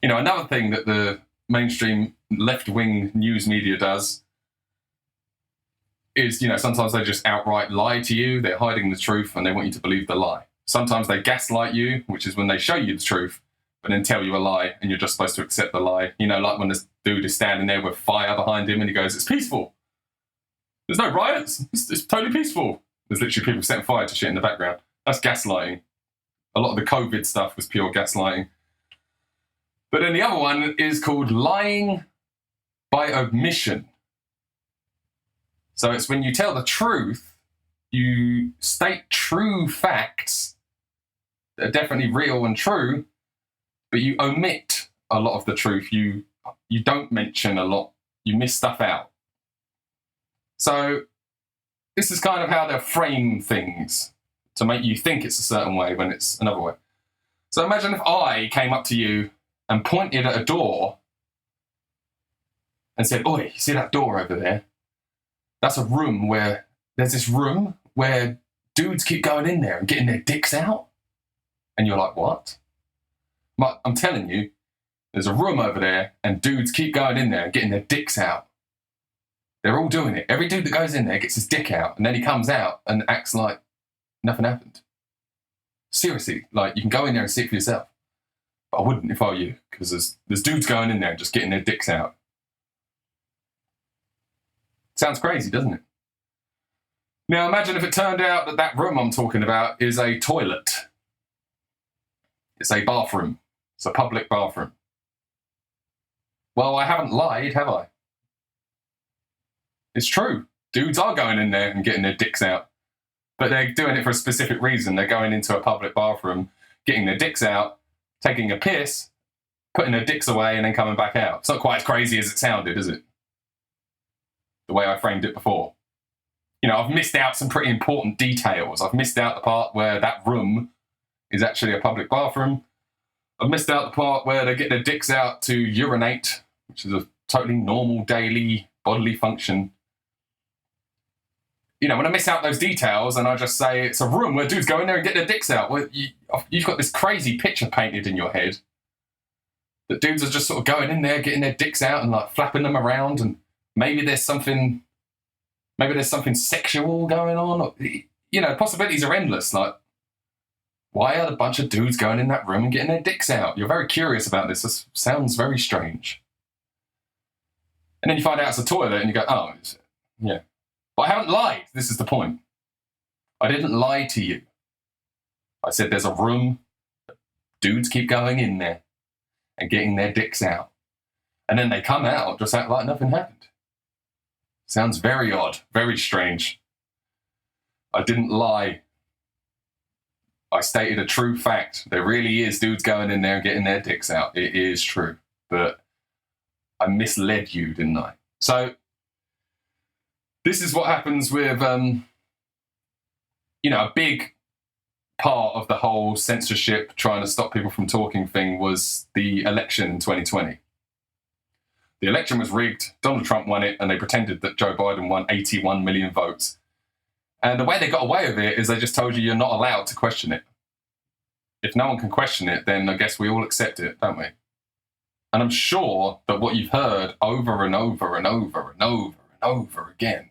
Another thing that the mainstream left-wing news media does is, sometimes they just outright lie to you. They're hiding the truth and they want you to believe the lie. Sometimes they gaslight you, which is when they show you the truth, but then tell you a lie and you're just supposed to accept the lie. Like when this dude is standing there with fire behind him and he goes, "It's peaceful. There's no riots. It's totally peaceful." There's literally people setting fire to shit in the background. That's gaslighting. A lot of the COVID stuff was pure gaslighting. But then the other one is called lying by omission. So it's when you tell the truth, you state true facts that are definitely real and true, but you omit a lot of the truth. You don't mention a lot. You miss stuff out. So this is kind of how they frame things to make you think it's a certain way when it's another way. So imagine if I came up to you and pointed at a door and said, "Oi, you see that door over there? There's this room where dudes keep going in there and getting their dicks out." And you're like, "What?" I'm telling you, there's a room over there and dudes keep going in there and getting their dicks out. They're all doing it. Every dude that goes in there gets his dick out and then he comes out and acts like nothing happened. Seriously, you can go in there and see it for yourself. But I wouldn't if I were you, because there's dudes going in there and just getting their dicks out. Sounds crazy, doesn't it? Now imagine if it turned out that room I'm talking about is a toilet. It's a bathroom. It's a public bathroom. Well, I haven't lied, have I? It's true. Dudes are going in there and getting their dicks out. But they're doing it for a specific reason. They're going into a public bathroom, getting their dicks out, taking a piss, putting their dicks away, and then coming back out. It's not quite as crazy as it sounded, is it? The way I framed it before. I've missed out some pretty important details. I've missed out the part where that room is actually a public bathroom. I've missed out the part where they get their dicks out to urinate, which is a totally normal daily bodily function. When I miss out those details and I just say it's a room where dudes go in there and get their dicks out, well, you've got this crazy picture painted in your head that dudes are just sort of going in there, getting their dicks out and flapping them around, and maybe there's something sexual going on. Possibilities are endless. Why are a bunch of dudes going in that room and getting their dicks out? You're very curious about this. This sounds very strange. And then you find out it's a toilet and you go, "Oh, yeah." But I haven't lied. This is the point. I didn't lie to you. I said there's a room, dudes keep going in there and getting their dicks out. And then they come out, just act like nothing happened. Sounds very odd, very strange. I didn't lie. I stated a true fact. There really is dudes going in there and getting their dicks out. It is true. But I misled you, didn't I? So this is what happens with, a big part of the whole censorship, trying to stop people from talking thing, was the election in 2020. The election was rigged. Donald Trump won it, and they pretended that Joe Biden won 81 million votes. And the way they got away with it is they just told you you're not allowed to question it. If no one can question it, then I guess we all accept it, don't we? And I'm sure that what you've heard over and over and over and over and over again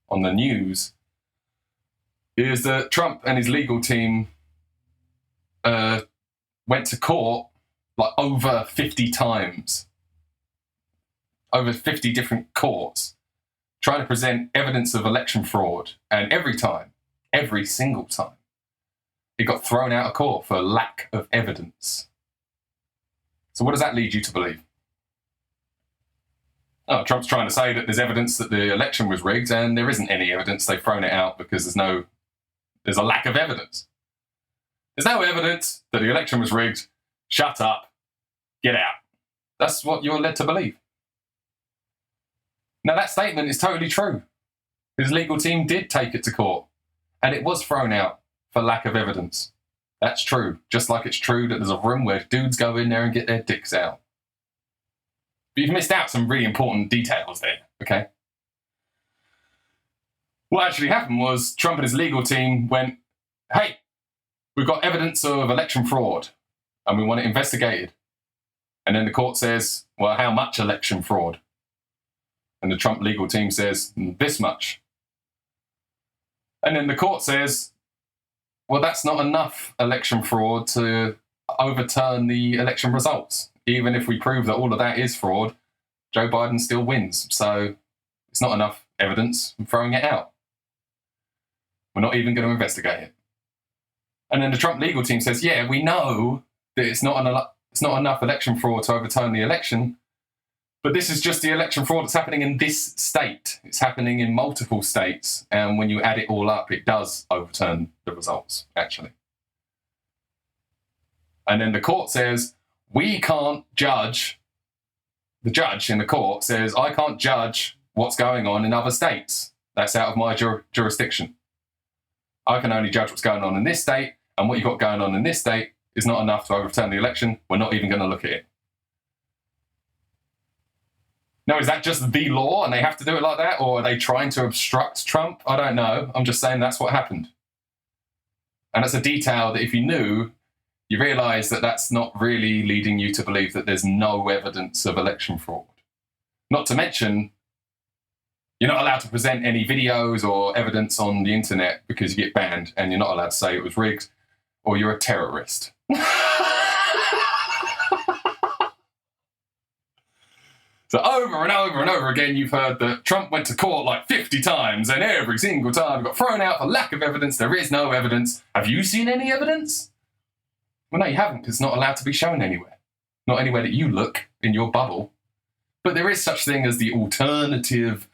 on the news is that Trump and his legal team went to court over 50 times, over 50 different courts, trying to present evidence of election fraud. And every single time, it got thrown out of court for lack of evidence. So what does that lead you to believe? Oh, Trump's trying to say that there's evidence that the election was rigged, and there isn't any evidence. They've thrown it out because there's a lack of evidence. There's no evidence that the election was rigged. Shut up. Get out. That's what you're led to believe. Now, that statement is totally true. His legal team did take it to court, and it was thrown out for lack of evidence. That's true. Just like it's true that there's a room where dudes go in there and get their dicks out. But you've missed out some really important details there, okay? What actually happened was Trump and his legal team went, "Hey, we've got evidence of election fraud, and we want it investigated." And then the court says, well, how much election fraud? And the Trump legal team says, this much. And then the court says, well, that's not enough election fraud to overturn the election results. Even if we prove that all of that is fraud, Joe Biden still wins. So it's not enough evidence. I'm throwing it out. We're not even going to investigate it. And then the Trump legal team says, yeah, we know that it's not enough election fraud to overturn the election, but this is just the election fraud that's happening in this state. It's happening in multiple states, and when you add it all up, it does overturn the results, actually. And then the court says, we can't judge. The judge in the court says, I can't judge what's going on in other states. That's out of my jurisdiction. I can only judge what's going on in this state, and what you've got going on in this state is not enough to overturn the election. We're not even going to look at it. Now, is that just the law and they have to do it like that? Or are they trying to obstruct Trump? I don't know. I'm just saying that's what happened. And that's a detail that if you knew, you realise that that's not really leading you to believe that there's no evidence of election fraud. Not to mention, you're not allowed to present any videos or evidence on the internet because you get banned, and you're not allowed to say it was rigged or you're a terrorist. So over and over and over again, you've heard that Trump went to court like 50 times, and every single time got thrown out for lack of evidence. There is no evidence. Have you seen any evidence? Well, no, you haven't, because it's not allowed to be shown anywhere. Not anywhere that you look in your bubble. But there is such thing as the alternative,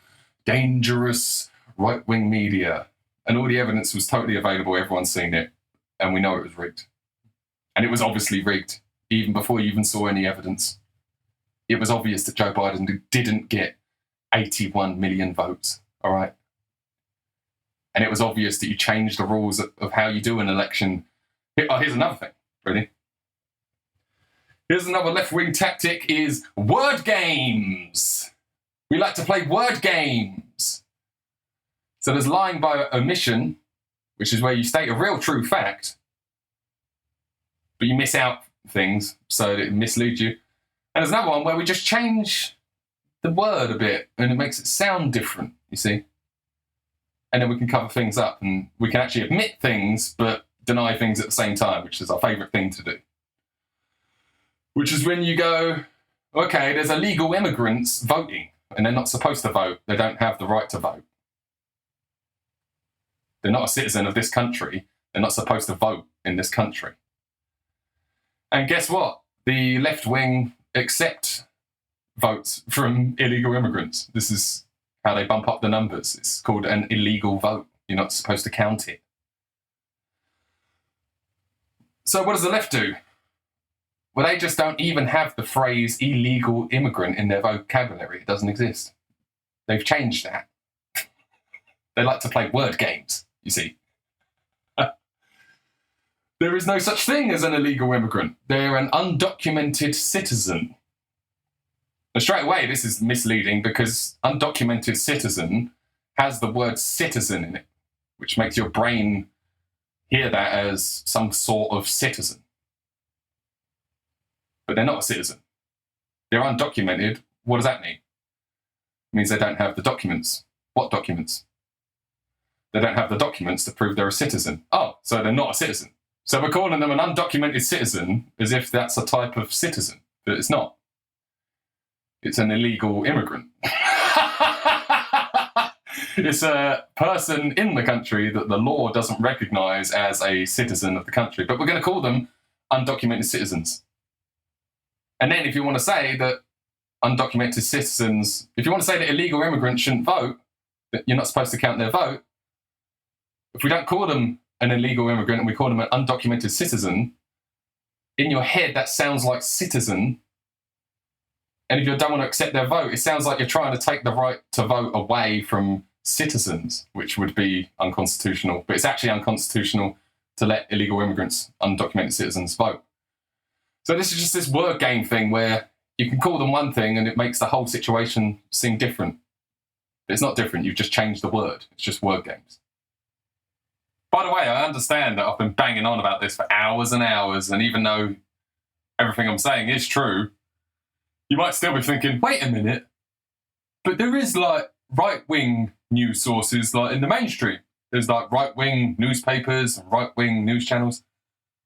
dangerous right-wing media. And all the evidence was totally available. Everyone's seen it. And we know it was rigged. And it was obviously rigged, even before you even saw any evidence. It was obvious that Joe Biden didn't get 81 million votes, all right? And it was obvious that you changed the rules of how you do an election. Here's another thing, ready? Here's another left-wing tactic is word games. We like to play word games. So there's lying by omission, which is where you state a real true fact, but you miss out things so that it misleads you. And there's another one where we just change the word a bit and it makes it sound different, you see? And then we can cover things up and we can actually admit things but deny things at the same time, which is our favourite thing to do. Which is when you go, okay, there's illegal immigrants voting and they're not supposed to vote. They don't have the right to vote. They're not a citizen of this country. They're not supposed to vote in this country. And guess what? The left wing accept votes from illegal immigrants. This is how they bump up the numbers. It's called an illegal vote. You're not supposed to count it. So what does the left do? Well, they just don't even have the phrase illegal immigrant in their vocabulary. It doesn't exist. They've changed that. They like to play word games, you see. There is no such thing as an illegal immigrant. They're an undocumented citizen. But straight away, this is misleading because undocumented citizen has the word citizen in it, which makes your brain hear that as some sort of citizen. But they're not a citizen. They're undocumented. What does that mean? It means they don't have the documents. What documents? They don't have the documents to prove they're a citizen. Oh, so they're not a citizen. So we're calling them an undocumented citizen as if that's a type of citizen, but it's not. It's an illegal immigrant. It's a person in the country that the law doesn't recognise as a citizen of the country, but we're going to call them undocumented citizens. And then if you want to say that undocumented citizens, if you want to say that illegal immigrants shouldn't vote, that you're not supposed to count their vote, if we don't call them an illegal immigrant and we call them an undocumented citizen, in your head that sounds like citizen. And if you don't want to accept their vote, it sounds like you're trying to take the right to vote away from citizens, which would be unconstitutional. But it's actually unconstitutional to let illegal immigrants, undocumented citizens, vote. So this is just this word game thing where you can call them one thing and it makes the whole situation seem different. But it's not different. You've just changed the word. It's just word games. By the way, I understand that I've been banging on about this for hours and hours, and even though everything I'm saying is true, you might still be thinking, wait a minute, but there is like right-wing news sources like in the mainstream. There's like right-wing newspapers and right-wing news channels.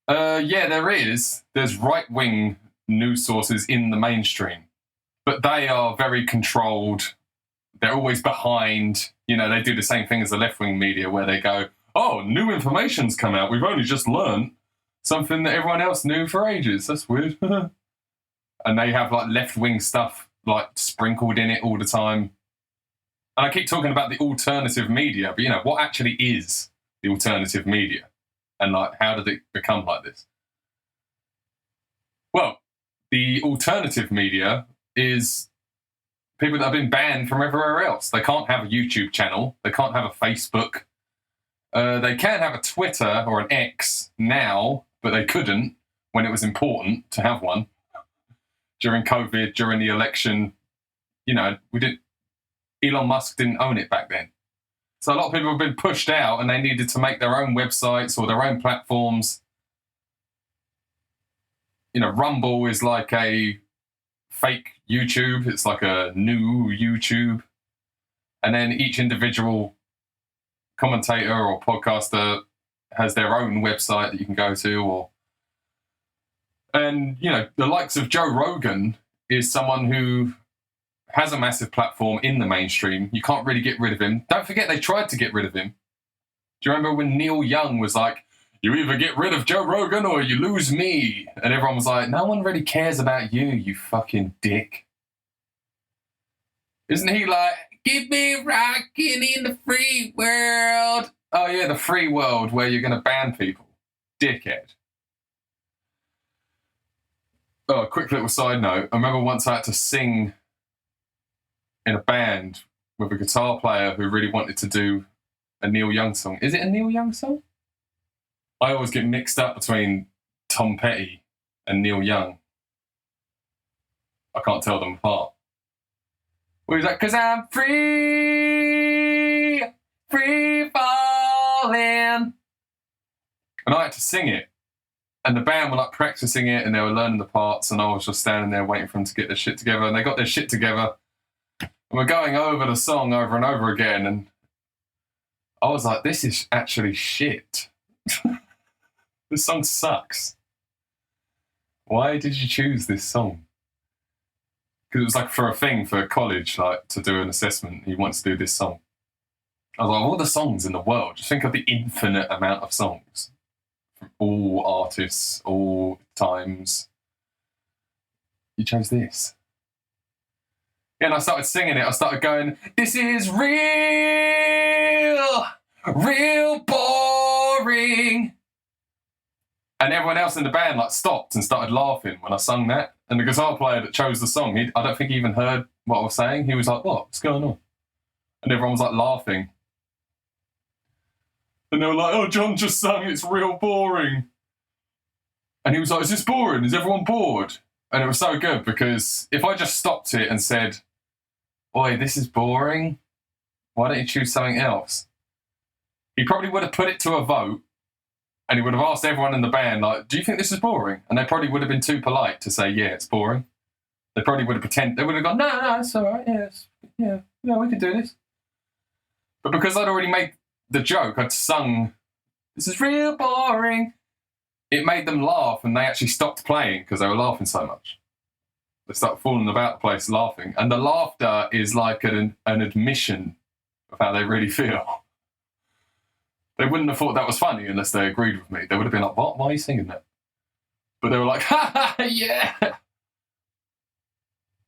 Yeah, there is. There's right-wing news sources in the mainstream, but they are very controlled. They're always behind. You know, they do the same thing as the left-wing media where they go, oh, new information's come out. We've only just learned something that everyone else knew for ages. That's weird. And they have like left-wing stuff like sprinkled in it all the time. And I keep talking about the alternative media, but you know, what actually is the alternative media? And like, how did it become like this? Well, the alternative media is people that have been banned from everywhere else. They can't have a YouTube channel. They can't have a Facebook. They can have a Twitter or an X now, but they couldn't when it was important to have one. During COVID, during the election, you know, Elon Musk didn't own it back then. So a lot of people have been pushed out and they needed to make their own websites or their own platforms. You know, Rumble is like a fake YouTube. It's like a new YouTube. And then each individual commentator or podcaster has their own website that you can go to. And, you know, the likes of Joe Rogan is someone who has a massive platform in the mainstream. You can't really get rid of him. Don't forget they tried to get rid of him. Do you remember when Neil Young was like, you either get rid of Joe Rogan or you lose me? And everyone was like, no one really cares about you, you fucking dick. Isn't he like, keep me rocking in the free world? Oh yeah, the free world where you're going to ban people. Dickhead. Oh, a quick little side note. I remember once I had to sing in a band with a guitar player who really wanted to do a Neil Young song. Is it a Neil Young song? I always get mixed up between Tom Petty and Neil Young. I can't tell them apart. Well, he's like, 'cause I'm free, free falling. And I had to sing it. And the band were like practicing it and they were learning the parts and I was just standing there waiting for them to get their shit together. And they got their shit together. And we're going over the song over and over again. And I was like, this is actually shit. This song sucks. Why did you choose this song? Because it was like for a thing for college, like to do an assessment. He wants to do this song. I was like, all the songs in the world, just think of the infinite amount of songs from all artists, all times. You chose this. Yeah, and I started singing it. I started going, this is real, real boring. And everyone else in the band like stopped and started laughing when I sung that. And the guitar player that chose the song, I don't think he even heard what I was saying. He was like, what's going on? And everyone was like laughing. And they were like, oh, John just sung, it's real boring. And he was like, is this boring? Is everyone bored? And it was so good because if I just stopped it and said, boy, this is boring, why don't you choose something else? He probably would have put it to a vote and he would have asked everyone in the band, like, do you think this is boring? And they probably would have been too polite to say, yeah, it's boring. They probably would have pretended, they would have gone, no, it's all right, yeah, we can do this. But because I'd already made the joke, I'd sung, this is real boring, it made them laugh and they actually stopped playing because they were laughing so much. They started falling about the place laughing. And the laughter is like an admission of how they really feel. They wouldn't have thought that was funny unless they agreed with me. They would have been like, what? Why are you singing that? But they were like, ha ha, yeah.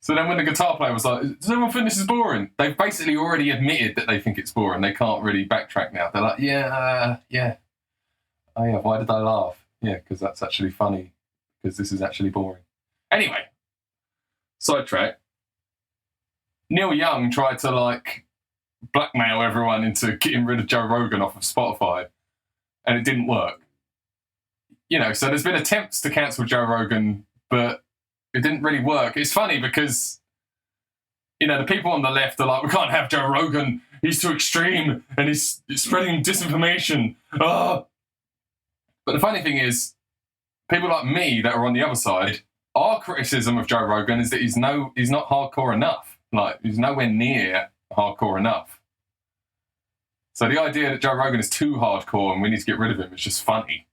So then when the guitar player was like, does everyone think this is boring? They've basically already admitted that they think it's boring. They can't really backtrack now. They're like, yeah. Oh yeah, why did I laugh? Yeah, because that's actually funny. Because this is actually boring. Anyway, sidetrack. Neil Young tried to like blackmail everyone into getting rid of Joe Rogan off of Spotify, and it didn't work. You know, so there's been attempts to cancel Joe Rogan, but it didn't really work. It's funny because, you know, the people on the left are like, we can't have Joe Rogan. He's too extreme and he's spreading disinformation. But the funny thing is, people like me that are on the other side, our criticism of Joe Rogan is that he's not hardcore enough. Like, he's nowhere near hardcore enough. So the idea that Joe Rogan is too hardcore and we need to get rid of him is just funny.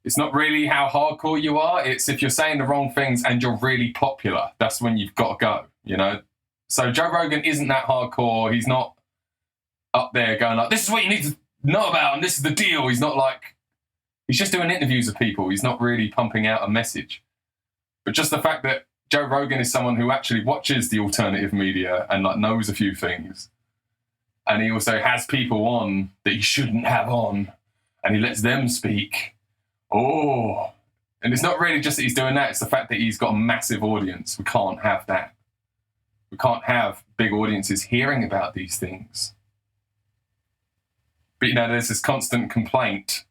It's not really how hardcore you are. It's if you're saying the wrong things and you're really popular, that's when you've got to go, you know? So Joe Rogan isn't that hardcore. He's not up there going like, this is what you need to know about and this is the deal. He's not like, he's just doing interviews with people. He's not really pumping out a message. But just the fact that Joe Rogan is someone who actually watches the alternative media and like knows a few things. And he also has people on that he shouldn't have on and he lets them speak. Oh, and it's not really just that he's doing that. It's the fact that he's got a massive audience. We can't have that. We can't have big audiences hearing about these things. But, you know, there's this constant complaint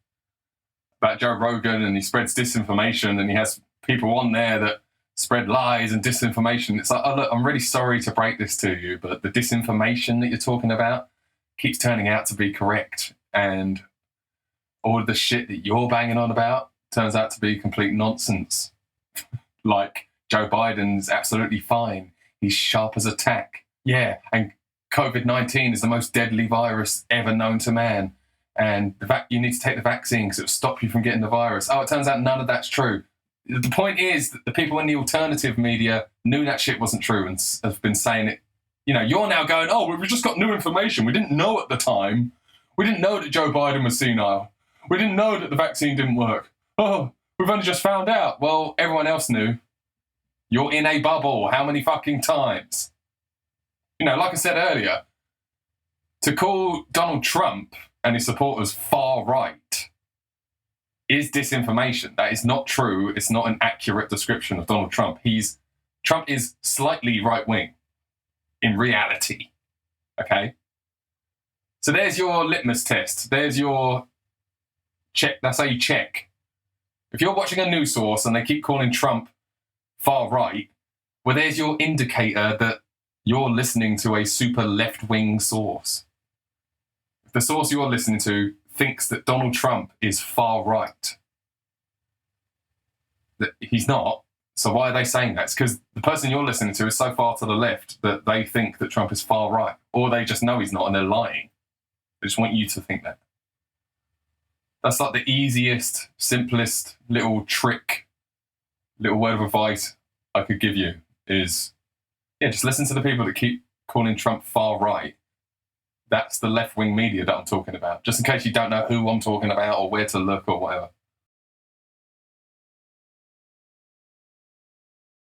about Joe Rogan and he spreads disinformation and he has people on there that spread lies and disinformation. It's like, oh, look, I'm really sorry to break this to you, but the disinformation that you're talking about keeps turning out to be correct. And all of the shit that you're banging on about turns out to be complete nonsense. Like, Joe Biden's absolutely fine. He's sharp as a tack. Yeah, and COVID-19 is the most deadly virus ever known to man. And you need to take the vaccine because it'll stop you from getting the virus. Oh, it turns out none of that's true. The point is that the people in the alternative media knew that shit wasn't true and have been saying it. You know, you're now going, oh, we've just got new information. We didn't know at the time. We didn't know that Joe Biden was senile. We didn't know that the vaccine didn't work. Oh, we've only just found out. Well, everyone else knew. You're in a bubble. How many fucking times? You know, like I said earlier, to call Donald Trump and his supporters far right is disinformation. That is not true. It's not an accurate description of Donald Trump. Trump is slightly right-wing in reality. Okay? So there's your litmus test. There's your check. That's how you check. If you're watching a news source and they keep calling Trump far right, well, there's your indicator that you're listening to a super left-wing source. If the source you're listening to thinks that Donald Trump is far right, that he's not, so why are they saying that? It's because the person you're listening to is so far to the left that they think that Trump is far right, or they just know he's not and they're lying. They just want you to think that. That's like the easiest, simplest little trick, little word of advice I could give you is, yeah, just listen to the people that keep calling Trump far right. That's the left-wing media that I'm talking about, just in case you don't know who I'm talking about or where to look or whatever.